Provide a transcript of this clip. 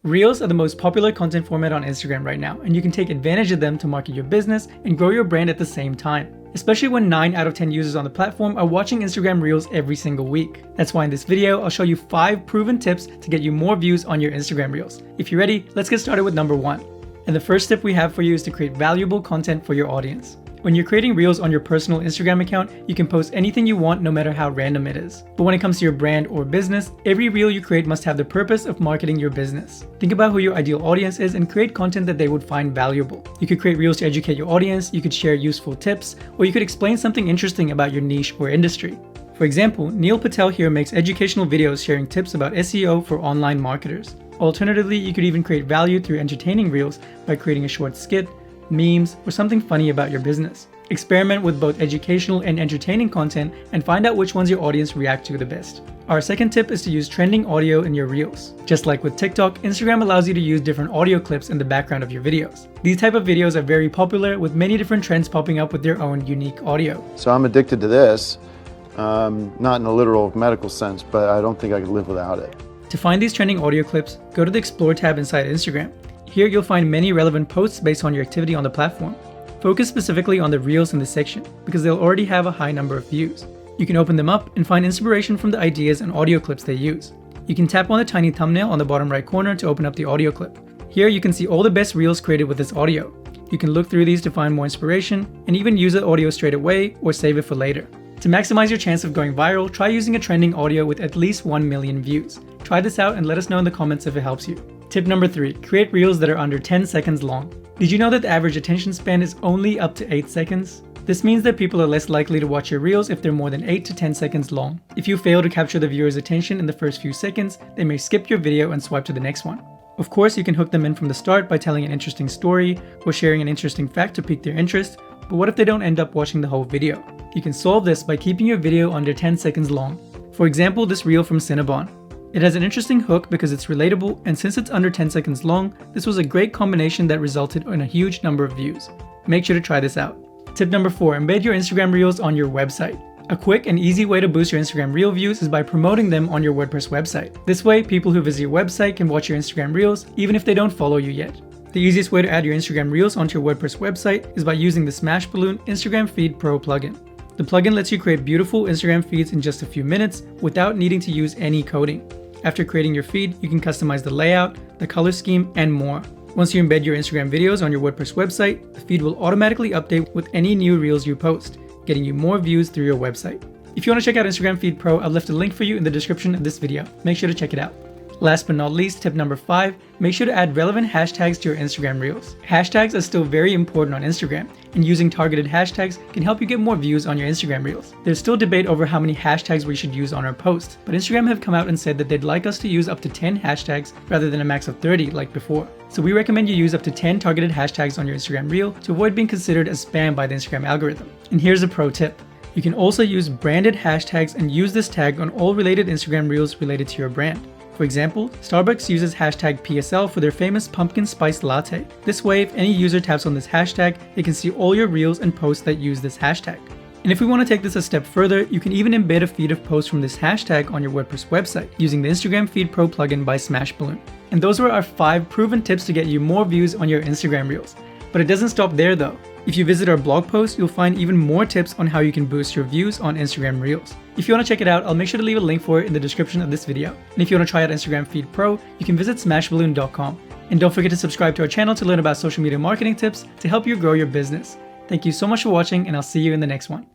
Reels are the most popular content format on Instagram right now, and you can take advantage of them to market your business and grow your brand at the same time. Especially when 9 out of 10 users on the platform are watching Instagram Reels every single week. That's why in this video, I'll show you 5 proven tips to get you more views on your Instagram Reels. If you're ready, let's get started with number 1. And the first tip we have for you is to create valuable content for your audience. When you're creating Reels on your personal Instagram account, you can post anything you want no matter how random it is. But when it comes to your brand or business, every Reel you create must have the purpose of marketing your business. Think about who your ideal audience is and create content that they would find valuable. You could create Reels to educate your audience, you could share useful tips, or you could explain something interesting about your niche or industry. For example, Neil Patel here makes educational videos sharing tips about SEO for online marketers. Alternatively, you could even create value through entertaining Reels by creating a short skit, memes, or something funny about your business. Experiment with both educational and entertaining content and find out which ones your audience react to the best. Our second tip is to use trending audio in your Reels. Just like with TikTok, Instagram allows you to use different audio clips in the background of your videos. These type of videos are very popular with many different trends popping up with their own unique audio. So I'm addicted to this, not in a literal medical sense, but I don't think I could live without it. To find these trending audio clips, go to the Explore tab inside Instagram. Here you'll find many relevant posts based on your activity on the platform. Focus specifically on the Reels in this section because they'll already have a high number of views. You can open them up and find inspiration from the ideas and audio clips they use. You can tap on the tiny thumbnail on the bottom right corner to open up the audio clip. Here you can see all the best Reels created with this audio. You can look through these to find more inspiration and even use the audio straight away or save it for later. To maximize your chance of going viral, try using a trending audio with at least 1 million views. Try this out and let us know in the comments if it helps you. Tip number 3, create Reels that are under 10 seconds long. Did you know that the average attention span is only up to 8 seconds? This means that people are less likely to watch your Reels if they're more than 8 to 10 seconds long. If you fail to capture the viewer's attention in the first few seconds, they may skip your video and swipe to the next one. Of course, you can hook them in from the start by telling an interesting story or sharing an interesting fact to pique their interest, but what if they don't end up watching the whole video? You can solve this by keeping your video under 10 seconds long. For example, this Reel from Cinnabon. It has an interesting hook because it's relatable, and since it's under 10 seconds long, this was a great combination that resulted in a huge number of views. Make sure to try this out. Tip number 4, embed your Instagram Reels on your website. A quick and easy way to boost your Instagram Reel views is by promoting them on your WordPress website. This way, people who visit your website can watch your Instagram Reels even if they don't follow you yet. The easiest way to add your Instagram Reels onto your WordPress website is by using the Smashballoon Instagram Feed Pro plugin. The plugin lets you create beautiful Instagram feeds in just a few minutes without needing to use any coding. After creating your feed, you can customize the layout, the color scheme, and more. Once you embed your Instagram videos on your WordPress website, the feed will automatically update with any new Reels you post, getting you more views through your website. If you want to check out Instagram Feed Pro, I've left a link for you in the description of this video. Make sure to check it out. Last but not least, tip number 5, make sure to add relevant hashtags to your Instagram Reels. Hashtags are still very important on Instagram, and using targeted hashtags can help you get more views on your Instagram Reels. There's still debate over how many hashtags we should use on our posts, but Instagram have come out and said that they'd like us to use up to 10 hashtags rather than a max of 30 like before. So we recommend you use up to 10 targeted hashtags on your Instagram Reel to avoid being considered as spam by the Instagram algorithm. And here's a pro tip. You can also use branded hashtags and use this tag on all related Instagram Reels related to your brand. For example, Starbucks uses hashtag PSL for their famous pumpkin spice latte. This way, if any user taps on this hashtag, they can see all your Reels and posts that use this hashtag. And if we want to take this a step further, you can even embed a feed of posts from this hashtag on your WordPress website using the Instagram Feed Pro plugin by Smashballoon. And those were our 5 proven tips to get you more views on your Instagram Reels. But it doesn't stop there though. If you visit our blog post, you'll find even more tips on how you can boost your views on Instagram Reels. If you want to check it out, I'll make sure to leave a link for it in the description of this video. And if you want to try out Instagram Feed Pro, you can visit smashballoon.com. And don't forget to subscribe to our channel to learn about social media marketing tips to help you grow your business. Thank you so much for watching, and I'll see you in the next one.